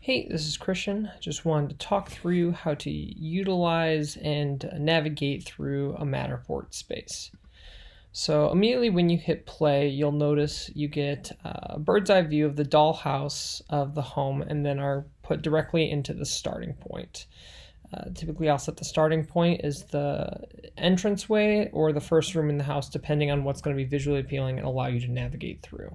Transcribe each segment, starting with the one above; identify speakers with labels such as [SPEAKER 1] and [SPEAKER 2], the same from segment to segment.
[SPEAKER 1] Hey, this is Christian. Just wanted to talk through how to utilize and navigate through a Matterport space. So immediately when you hit play, you'll notice you get a bird's eye view of the dollhouse of the home and then are put directly into the starting point. Typically, I'll set the starting point as the entranceway or the first room in the house, depending on what's going to be visually appealing and allow you to navigate through.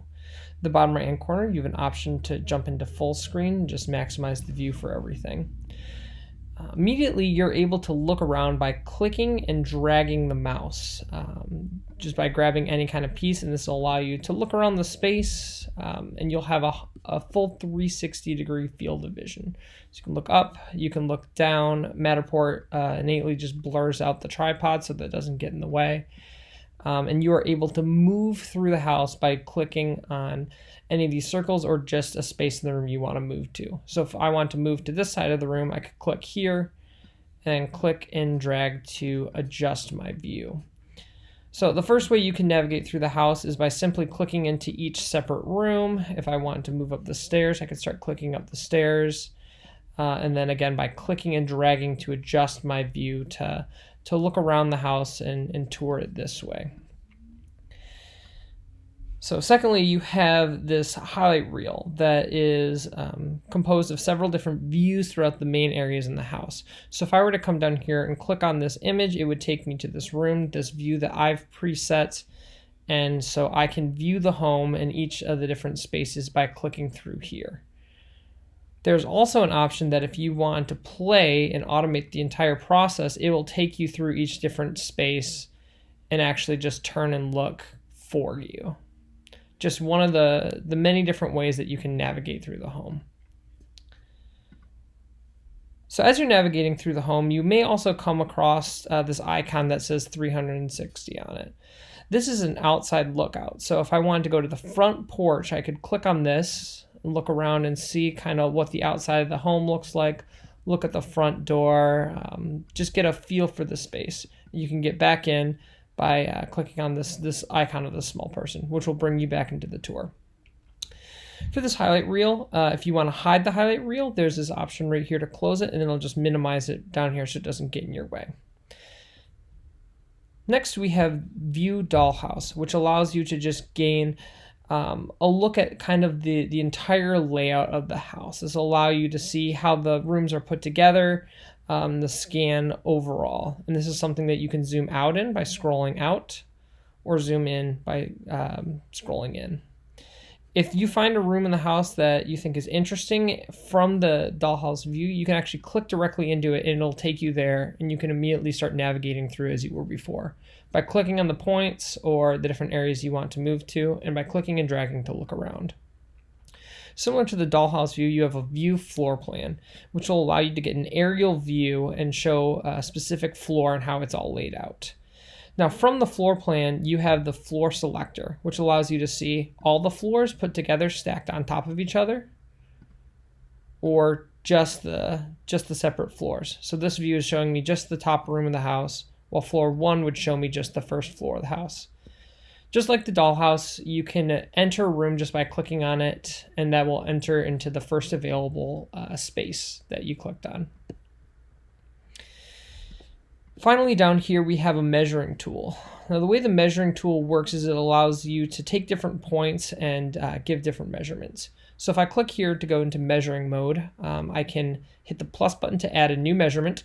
[SPEAKER 1] The bottom right hand corner, you have an option to jump into full screen, just maximize the view for everything. Immediately, you're able to look around by clicking and dragging the mouse, just by grabbing any kind of piece, and this will allow you to look around the space, and you'll have a full 360-degree field of vision. So you can look up, you can look down. Matterport innately just blurs out the tripod so that it doesn't get in the way. And you are able to move through the house by clicking on any of these circles or just a space in the room you want to move to. So if I want to move to this side of the room, I could click here and click and drag to adjust my view. So the first way you can navigate through the house is by simply clicking into each separate room. If I wanted to move up the stairs, I could start clicking up the stairs. And then again, by clicking and dragging to adjust my view to look around the house and tour it this way. So secondly, you have this highlight reel that is composed of several different views throughout the main areas in the house. So if I were to come down here and click on this image, it would take me to this room, this view that I've preset. And so I can view the home and each of the different spaces by clicking through here. There's also an option that if you want to play and automate the entire process, it will take you through each different space and actually just turn and look for you. Just one of the many different ways that you can navigate through the home. So as you're navigating through the home, you may also come across this icon that says 360 on it. This is an outside lookout. So if I wanted to go to the front porch, I could click on this, look around and see kind of what the outside of the home looks like, look at the front door, just get a feel for the space. You can get back in by clicking on this icon of the small person, which will bring you back into the tour. For this highlight reel, if you want to hide the highlight reel, there's this option right here to close it, and then it'll just minimize it down here so it doesn't get in your way. Next, we have View Dollhouse, which allows you to just gain a look at kind of the entire layout of the house. This will allow you to see how the rooms are put together, the scan overall. And this is something that you can zoom out in by scrolling out or zoom in by scrolling in. If you find a room in the house that you think is interesting from the dollhouse view, you can actually click directly into it and it'll take you there, and you can immediately start navigating through as you were before by clicking on the points or the different areas you want to move to, and by clicking and dragging to look around. Similar to the dollhouse view, you have a view floor plan, which will allow you to get an aerial view and show a specific floor and how it's all laid out. Now from the floor plan, you have the floor selector, which allows you to see all the floors put together stacked on top of each other, or just the separate floors. So this view is showing me just the top room of the house, while floor 1 would show me just the first floor of the house. Just like the dollhouse, you can enter a room just by clicking on it, and that will enter into the first available space that you clicked on. Finally, down here we have a measuring tool. Now the way the measuring tool works is it allows you to take different points and give different measurements. So if I click here to go into measuring mode, I can hit the plus button to add a new measurement.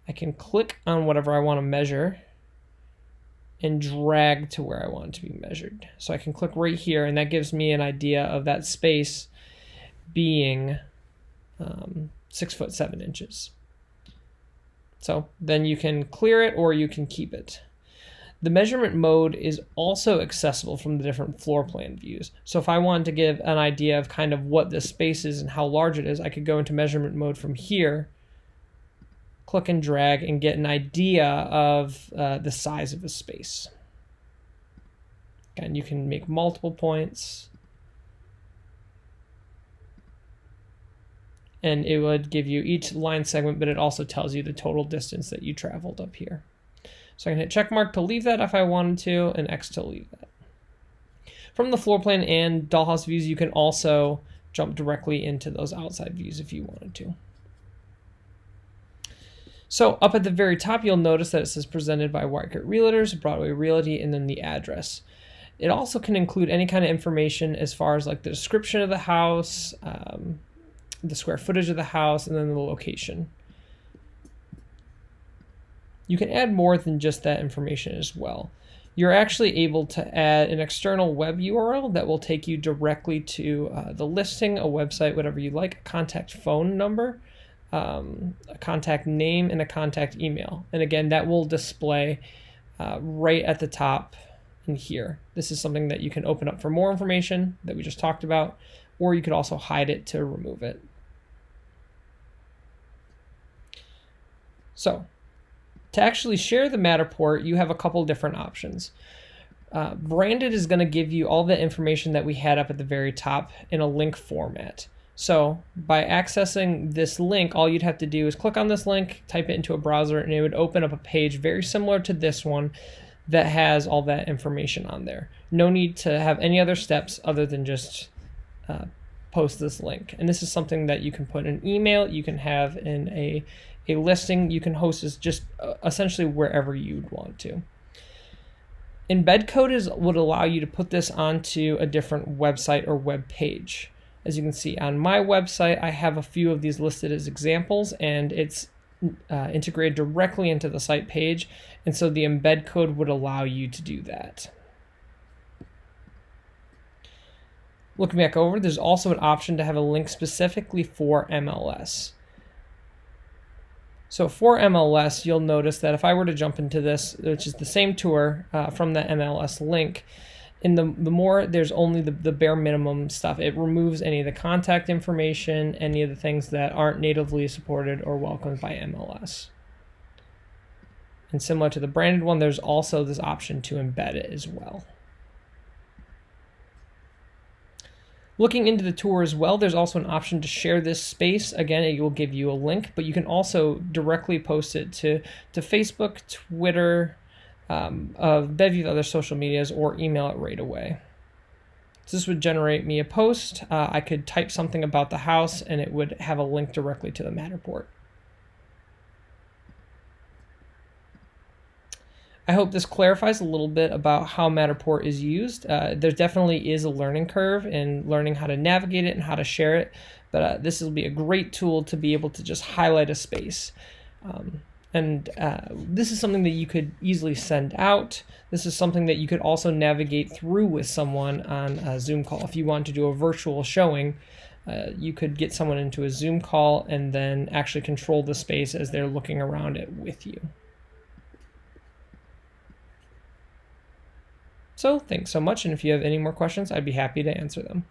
[SPEAKER 1] I can click on whatever I want to measure and drag to where I want it to be measured. So I can click right here, and that gives me an idea of that space being 6 foot 7 inches. So then you can clear it or you can keep it. The measurement mode is also accessible from the different floor plan views. So if I wanted to give an idea of kind of what this space is and how large it is, I could go into measurement mode from here, click and drag, and get an idea of the size of the space. Again, you can make multiple points, and it would give you each line segment, but it also tells you the total distance that you traveled up here. So I can hit check mark to leave that if I wanted to, and X to leave that. From the floor plan and dollhouse views, you can also jump directly into those outside views if you wanted to. So up at the very top, you'll notice that it says presented by Wirecard Realtors, Broadway Realty, and then the address. It also can include any kind of information as far as like the description of the house, the square footage of the house, and then the location. You can add more than just that information as well. You're actually able to add an external web URL that will take you directly to the listing, a website, whatever you like, a contact phone number, a contact name, and a contact email. And again, that will display right at the top in here. This is something that you can open up for more information that we just talked about, or you could also hide it to remove it. So to actually share the Matterport, you have a couple different options. Branded is going to give you all the information that we had up at the very top in a link format. So by accessing this link, all you'd have to do is click on this link, type it into a browser, and it would open up a page very similar to this one that has all that information on there. No need to have any other steps other than just post this link. And this is something that you can put in an email, you can have in a listing, you can host this just essentially wherever you'd want to. Embed code would allow you to put this onto a different website or web page. As you can see on my website, I have a few of these listed as examples, and it's integrated directly into the site page, and so the embed code would allow you to do that. Looking back over, there's also an option to have a link specifically for MLS. So for MLS, you'll notice that if I were to jump into this, which is the same tour from the MLS link, in the more, there's only the bare minimum stuff. It removes any of the contact information, any of the things that aren't natively supported or welcomed by MLS. And similar to the branded one, there's also this option to embed it as well. Looking into the tour as well, there's also an option to share this space. Again, it will give you a link, but you can also directly post it to Facebook, Twitter, a bevy of other social medias, or email it right away. So this would generate me a post. I could type something about the house and it would have a link directly to the Matterport. I hope this clarifies a little bit about how Matterport is used. There definitely is a learning curve in learning how to navigate it and how to share it, but this will be a great tool to be able to just highlight a space. This is something that you could easily send out. This is something that you could also navigate through with someone on a Zoom call. If you want to do a virtual showing, you could get someone into a Zoom call and then actually control the space as they're looking around it with you. So thanks so much, and if you have any more questions, I'd be happy to answer them.